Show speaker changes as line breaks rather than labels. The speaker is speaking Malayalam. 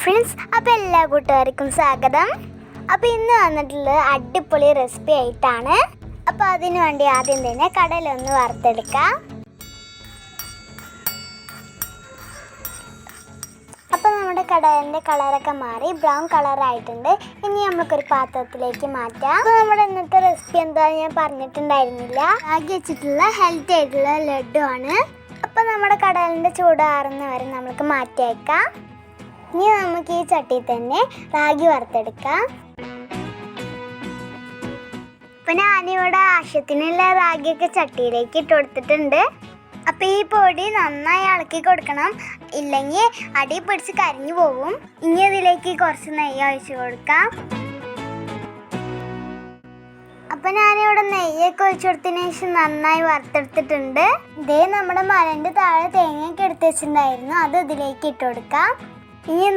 ഫ്രണ്ട്സ്, അപ്പോൾ എല്ലാ കൂട്ടുകാർക്കും സ്വാഗതം. അപ്പോൾ ഇന്ന് വന്നിട്ടുള്ളത് അടിപൊളി റെസിപ്പി ആയിട്ടാണ്. അപ്പോൾ അതിനു വേണ്ടി ആദ്യം തന്നെ കടലൊന്ന് വറുത്തെടുക്കാം. അപ്പോൾ നമ്മുടെ കടലിൻ്റെ കളറൊക്കെ മാറി ബ്രൗൺ കളറായിട്ടുണ്ട്. ഇനി നമുക്കൊരു പാത്രത്തിലേക്ക് മാറ്റാം. അപ്പോൾ നമ്മുടെ ഇന്നത്തെ റെസിപ്പി എന്താണെന്ന് ഞാൻ പറഞ്ഞിട്ടുണ്ടായിരുന്നില്ല. ആക്കി വെച്ചിട്ടുള്ള ഹെൽത്തി ആയിട്ടുള്ള ലഡു ആണ്. അപ്പോൾ നമ്മുടെ കടലിൻ്റെ ചൂടാറുന്ന വരെ നമുക്ക് മാറ്റി വയ്ക്കാം. ഇനി നമുക്ക് ഈ ചട്ടിയിൽ തന്നെ റാഗി വറുത്തെടുക്കാം. അപ്പം ഞാനിവിടെ ആവശ്യത്തിനുള്ള റാഗിയൊക്കെ ചട്ടിയിലേക്ക് ഇട്ട് കൊടുത്തിട്ടുണ്ട്. അപ്പം ഈ പൊടി നന്നായി ഇളക്കി കൊടുക്കണം, ഇല്ലെങ്കിൽ അടി പിടിച്ച് കരിഞ്ഞു പോകും. ഇനി ഇതിലേക്ക് കുറച്ച് നെയ്യ് ഒഴിച്ച് കൊടുക്കാം. അപ്പം ഞാനിവിടെ നെയ്യൊക്കെ ഒഴിച്ചു കൊടുത്തതിന് ശേഷം നന്നായി വറുത്തെടുത്തിട്ടുണ്ട്. ഇതേ നമ്മുടെ മലൻ്റെ താഴെ തേങ്ങയൊക്കെ എടുത്ത് വെച്ചിട്ടുണ്ടായിരുന്നു, അത് ഇതിലേക്ക് ഇട്ട് കൊടുക്കാം. ഇനി